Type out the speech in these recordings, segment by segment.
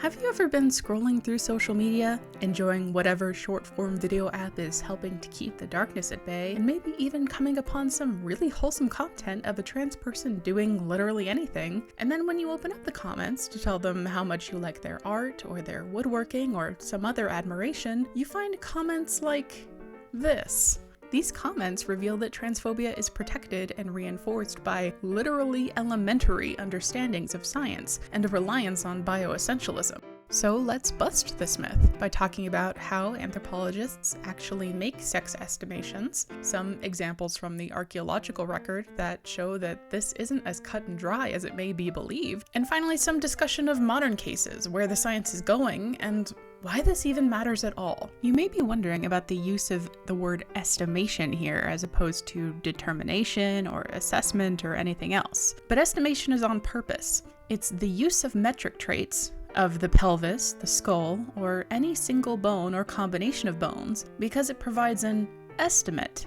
Have you ever been scrolling through social media, enjoying whatever short-form video app is helping to keep the darkness at bay, and maybe even coming upon some really wholesome content of a trans person doing literally anything, and then when you open up the comments to tell them how much you like their art, or their woodworking, or some other admiration, you find comments like this. These comments reveal that transphobia is protected and reinforced by literally elementary understandings of science and a reliance on bioessentialism. So let's bust this myth by talking about how anthropologists actually make sex estimations, some examples from the archaeological record that show that this isn't as cut and dry as it may be believed, and finally some discussion of modern cases, where the science is going, and why this even matters at all. You may be wondering about the use of the word estimation here as opposed to determination or assessment or anything else. But estimation is on purpose. It's the use of metric traits of the pelvis, the skull, or any single bone or combination of bones because it provides an estimate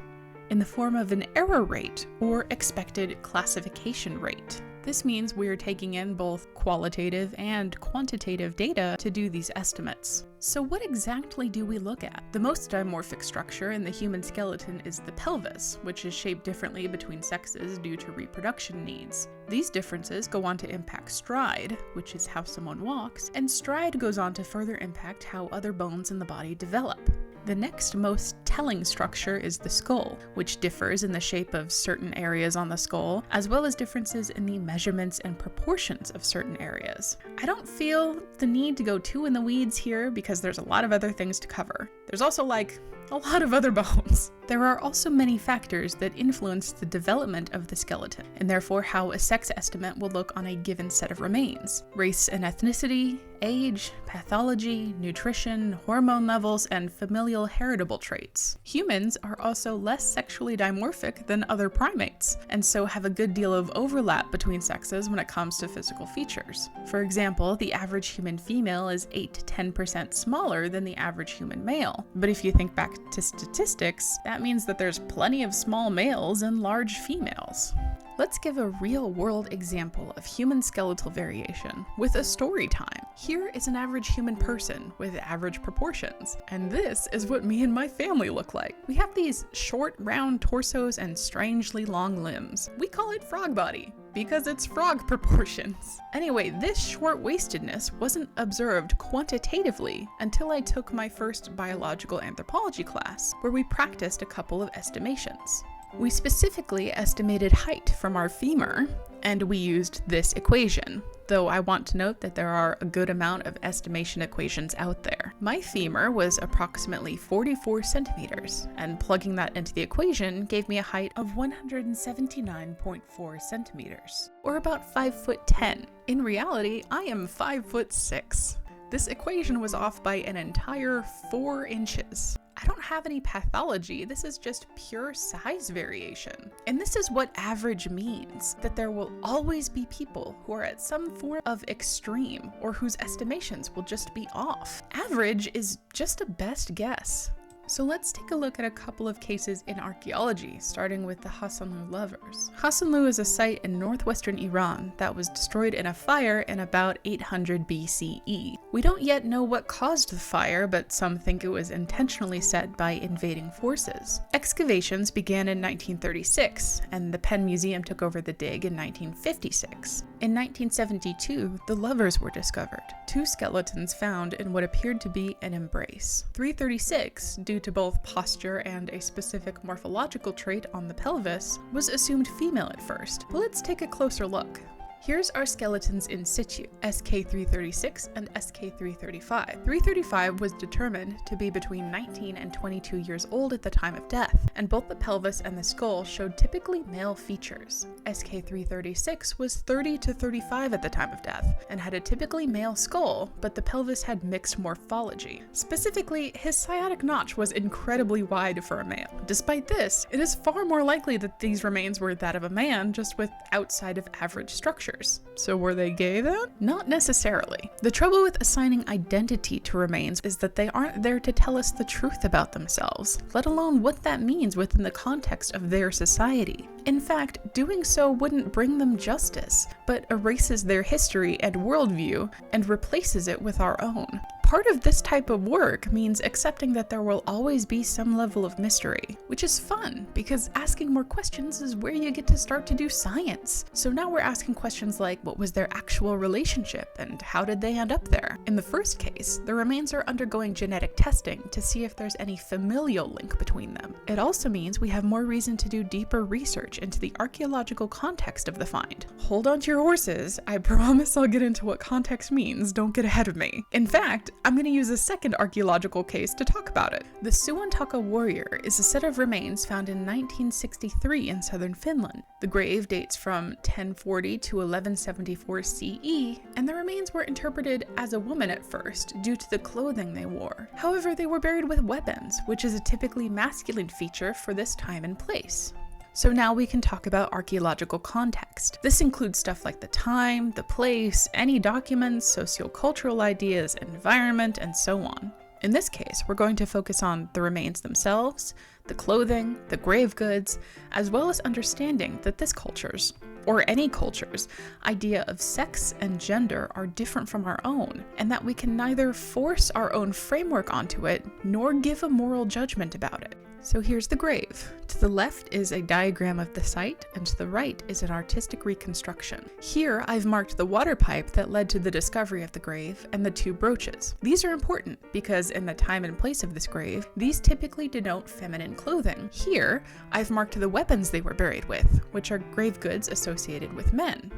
in the form of an error rate or expected classification rate. This means we're taking in both qualitative and quantitative data to do these estimates. So what exactly do we look at? The most dimorphic structure in the human skeleton is the pelvis, which is shaped differently between sexes due to reproduction needs. These differences go on to impact stride, which is how someone walks, and stride goes on to further impact how other bones in the body develop. The next most telling structure is the skull, which differs in the shape of certain areas on the skull, as well as differences in the measurements and proportions of certain areas. I don't feel the need to go too in the weeds here because there's a lot of other things to cover. There's also a lot of other bones. There are also many factors that influence the development of the skeleton, and therefore how a sex estimate will look on a given set of remains. Race and ethnicity, age, pathology, nutrition, hormone levels, and familial heritable traits. Humans are also less sexually dimorphic than other primates, and so have a good deal of overlap between sexes when it comes to physical features. For example, the average human female is 8 to 10% smaller than the average human male. But if you think back to statistics, that means that there's plenty of small males and large females. Let's give a real-world example of human skeletal variation with a story time. Here is an average human person with average proportions, and this is what me and my family look like. We have these short, round torsos and strangely long limbs. We call it frog body because it's frog proportions. Anyway, this short-waistedness wasn't observed quantitatively until I took my first biological anthropology class, where we practiced a couple of estimations. We specifically estimated height from our femur, and we used this equation, though I want to note that there are a good amount of estimation equations out there. My femur was approximately 44 centimeters, and plugging that into the equation gave me a height of 179.4 centimeters, or about 5'10". In reality, I am 5'6". This equation was off by an entire 4 inches. I don't have any pathology, this is just pure size variation. And this is what average means, that there will always be people who are at some form of extreme or whose estimations will just be off. Average is just a best guess. So let's take a look at a couple of cases in archaeology, starting with the Hasanlu lovers. Hasanlu is a site in northwestern Iran that was destroyed in a fire in about 800 BCE. We don't yet know what caused the fire, but some think it was intentionally set by invading forces. Excavations began in 1936, and the Penn Museum took over the dig in 1956. In 1972, the lovers were discovered, 2 skeletons found in what appeared to be an embrace. 336, due to both posture and a specific morphological trait on the pelvis, was assumed female at first. But let's take a closer look. Here's our skeletons in situ, SK336 and SK335. 335 was determined to be between 19 and 22 years old at the time of death, and both the pelvis and the skull showed typically male features. SK336 was 30 to 35 at the time of death, and had a typically male skull, but the pelvis had mixed morphology. Specifically, his sciatic notch was incredibly wide for a male. Despite this, it is far more likely that these remains were that of a man, just with outside of average structure. years. So were they gay then? Not necessarily. The trouble with assigning identity to remains is that they aren't there to tell us the truth about themselves, let alone what that means within the context of their society. In fact, doing so wouldn't bring them justice, but erases their history and worldview and replaces it with our own. Part of this type of work means accepting that there will always be some level of mystery, which is fun because asking more questions is where you get to start to do science. So now we're asking questions like, what was their actual relationship and how did they end up there? In the first case, the remains are undergoing genetic testing to see if there's any familial link between them. It also means we have more reason to do deeper research into the archaeological context of the find. Hold on to your horses, I promise I'll get into what context means, don't get ahead of me. In fact, I'm going to use a second archaeological case to talk about it. The Suantaka warrior is a set of remains found in 1963 in southern Finland. The grave dates from 1040 to 1174 CE, and the remains were interpreted as a woman at first due to the clothing they wore. However, they were buried with weapons, which is a typically masculine feature for this time and place. So now we can talk about archaeological context. This includes stuff like the time, the place, any documents, sociocultural ideas, environment, and so on. In this case, we're going to focus on the remains themselves, the clothing, the grave goods, as well as understanding that this culture's, or any culture's, idea of sex and gender are different from our own, and that we can neither force our own framework onto it, nor give a moral judgment about it. So here's the grave. To the left is a diagram of the site, and to the right is an artistic reconstruction. Here, I've marked the water pipe that led to the discovery of the grave and the two brooches. These are important because in the time and place of this grave, these typically denote feminine clothing. Here, I've marked the weapons they were buried with, which are grave goods associated with men.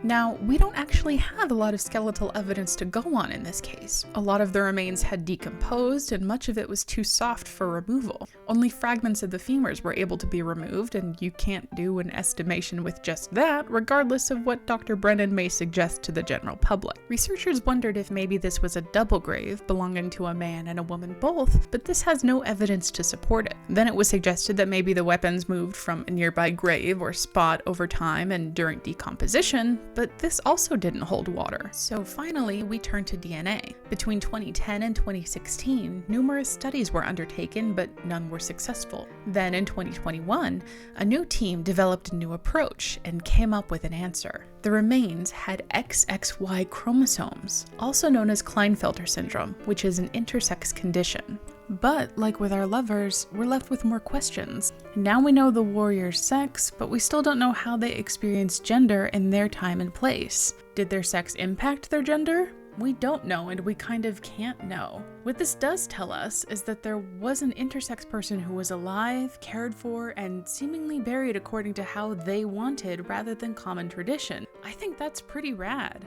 Now, we don't actually have a lot of skeletal evidence to go on in this case. A lot of the remains had decomposed and much of it was too soft for removal. Only fragments of the femurs were able to be removed, and you can't do an estimation with just that, regardless of what Dr. Brennan may suggest to the general public. Researchers wondered if maybe this was a double grave belonging to a man and a woman both, but this has no evidence to support it. Then it was suggested that maybe the weapons moved from a nearby grave or spot over time and during decomposition, but this also didn't hold water. So finally, we turned to DNA. Between 2010 and 2016, numerous studies were undertaken, but none were successful. Then in 2021, a new team developed a new approach and came up with an answer. The remains had XXY chromosomes, also known as Klinefelter syndrome, which is an intersex condition. But, like with our lovers, we're left with more questions. Now we know the warrior's sex, but we still don't know how they experienced gender in their time and place. Did their sex impact their gender? We don't know, and we kind of can't know. What this does tell us is that there was an intersex person who was alive, cared for, and seemingly buried according to how they wanted rather than common tradition. I think that's pretty rad.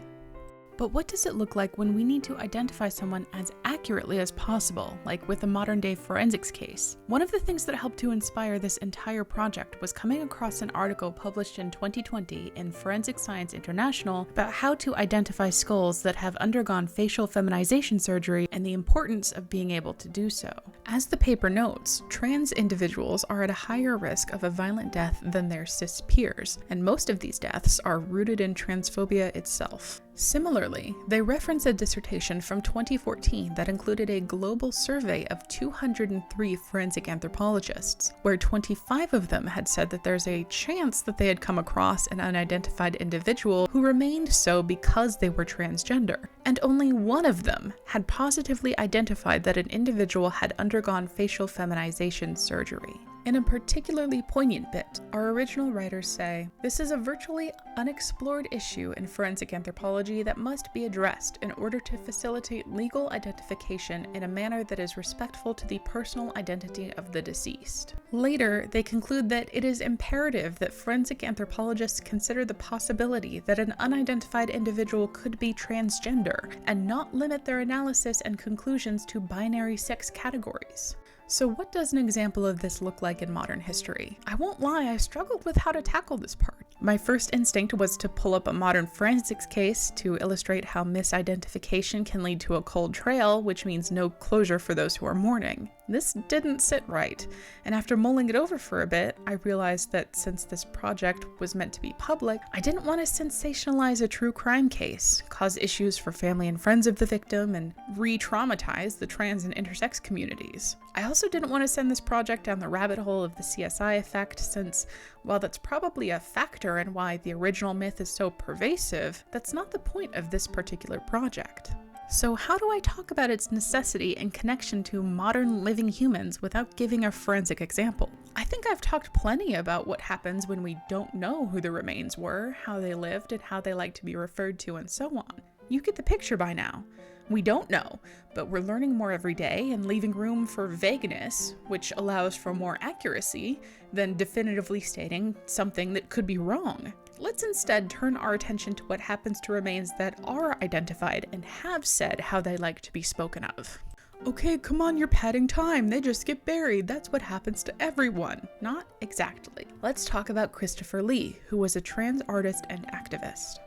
But what does it look like when we need to identify someone as accurately as possible, like with a modern-day forensics case? One of the things that helped to inspire this entire project was coming across an article published in 2020 in Forensic Science International about how to identify skulls that have undergone facial feminization surgery and the importance of being able to do so. As the paper notes, trans individuals are at a higher risk of a violent death than their cis peers, and most of these deaths are rooted in transphobia itself. Similarly, they reference a dissertation from 2014 that included a global survey of 203 forensic anthropologists, where 25 of them had said that there's a chance that they had come across an unidentified individual who remained so because they were transgender, and only one of them had positively identified that an individual had undergone facial feminization surgery. In a particularly poignant bit, our original writers say, "This is a virtually unexplored issue in forensic anthropology that must be addressed in order to facilitate legal identification in a manner that is respectful to the personal identity of the deceased." Later, they conclude that it is imperative that forensic anthropologists consider the possibility that an unidentified individual could be transgender and not limit their analysis and conclusions to binary sex categories. So what does an example of this look like in modern history? I won't lie, I struggled with how to tackle this part. My first instinct was to pull up a modern forensics case to illustrate how misidentification can lead to a cold trail, which means no closure for those who are mourning. This didn't sit right, and after mulling it over for a bit, I realized that since this project was meant to be public, I didn't want to sensationalize a true crime case, cause issues for family and friends of the victim, and re-traumatize the trans and intersex communities. I also didn't want to send this project down the rabbit hole of the CSI effect, since while that's probably a factor in why the original myth is so pervasive, that's not the point of this particular project. So how do I talk about its necessity and connection to modern living humans without giving a forensic example? I think I've talked plenty about what happens when we don't know who the remains were, how they lived, and how they like to be referred to, and so on. You get the picture by now. We don't know, but we're learning more every day and leaving room for vagueness, which allows for more accuracy than definitively stating something that could be wrong. Let's instead turn our attention to what happens to remains that are identified and have said how they like to be spoken of. Okay, come on, you're padding time. They just get buried. That's what happens to everyone. Not exactly. Let's talk about Christopher Lee, who was a trans artist and activist.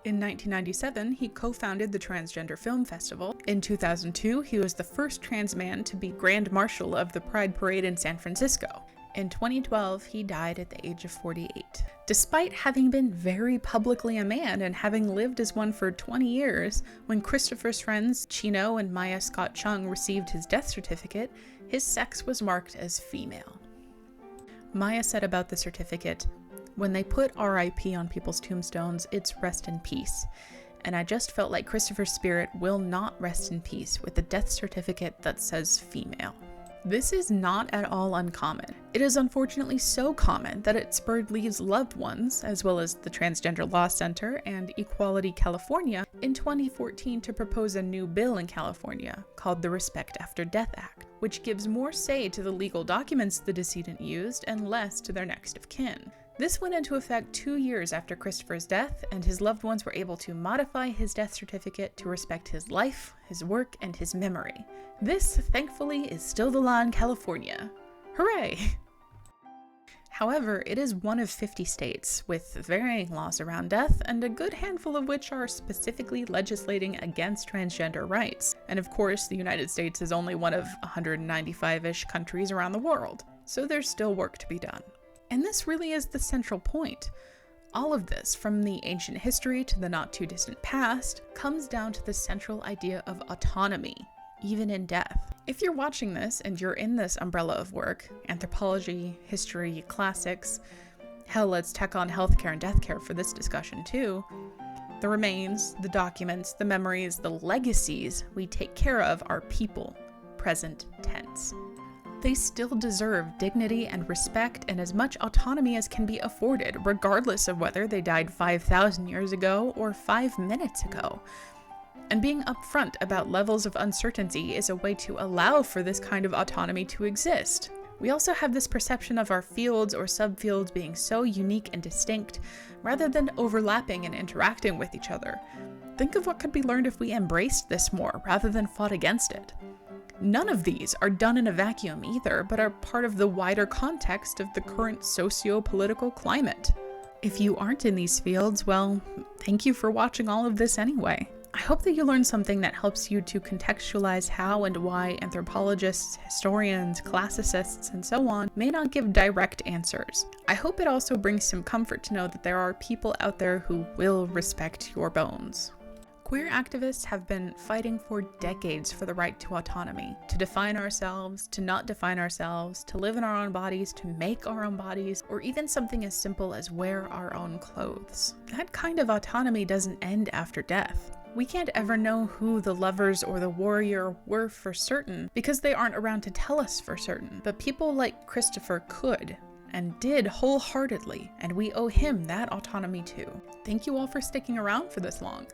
In 1997, he co-founded the Transgender Film Festival. In 2002, he was the first trans man to be Grand Marshal of the Pride Parade in San Francisco. In 2012, he died at the age of 48. Despite having been very publicly a man and having lived as one for 20 years, when Christopher's friends Chino and Maya Scott Chung received his death certificate, his sex was marked as female. Maya said about the certificate, "When they put RIP on people's tombstones, it's rest in peace. And I just felt like Christopher's spirit will not rest in peace with the death certificate that says female." This is not at all uncommon. It is unfortunately so common that it spurred Lee's loved ones, as well as the Transgender Law Center and Equality California, in 2014 to propose a new bill in California called the Respect After Death Act, which gives more say to the legal documents the decedent used and less to their next of kin. This went into effect 2 years after Christopher's death, and his loved ones were able to modify his death certificate to respect his life, his work, and his memory. This, thankfully, is still the law in California. Hooray! However, it is one of 50 states, with varying laws around death, and a good handful of which are specifically legislating against transgender rights. And of course, the United States is only one of 195-ish countries around the world, so there's still work to be done. And this really is the central point. All of this, from the ancient history to the not-too-distant past, comes down to the central idea of autonomy, even in death. If you're watching this and you're in this umbrella of work, anthropology, history, classics, hell, let's tack on healthcare and deathcare for this discussion too, the remains, the documents, the memories, the legacies we take care of are people, present tense. They still deserve dignity and respect and as much autonomy as can be afforded, regardless of whether they died 5,000 years ago or 5 minutes ago. And being upfront about levels of uncertainty is a way to allow for this kind of autonomy to exist. We also have this perception of our fields or subfields being so unique and distinct, rather than overlapping and interacting with each other. Think of what could be learned if we embraced this more, rather than fought against it. None of these are done in a vacuum either, but are part of the wider context of the current socio-political climate. If you aren't in these fields, well, thank you for watching all of this anyway. I hope that you learned something that helps you to contextualize how and why anthropologists, historians, classicists, and so on may not give direct answers. I hope it also brings some comfort to know that there are people out there who will respect your bones. Queer activists have been fighting for decades for the right to autonomy, to define ourselves, to not define ourselves, to live in our own bodies, to make our own bodies, or even something as simple as wear our own clothes. That kind of autonomy doesn't end after death. We can't ever know who the lovers or the warrior were for certain because they aren't around to tell us for certain, but people like Christopher could. And did wholeheartedly, and we owe him that autonomy too. Thank you all for sticking around for this long.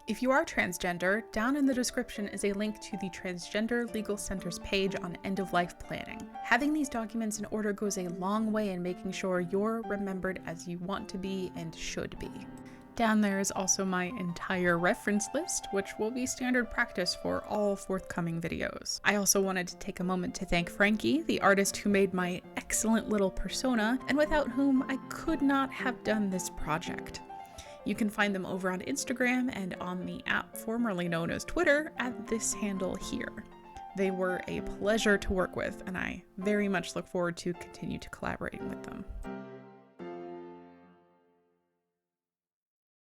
If you are transgender, down in the description is a link to the Transgender Legal Center's page on end-of-life planning. Having these documents in order goes a long way in making sure you're remembered as you want to be and should be. Down there is also my entire reference list, which will be standard practice for all forthcoming videos. I also wanted to take a moment to thank Frankie, the artist who made my excellent little persona, and without whom I could not have done this project. You can find them over on Instagram and on the app formerly known as Twitter at this handle here. They were a pleasure to work with, and I very much look forward to continue to collaborating with them.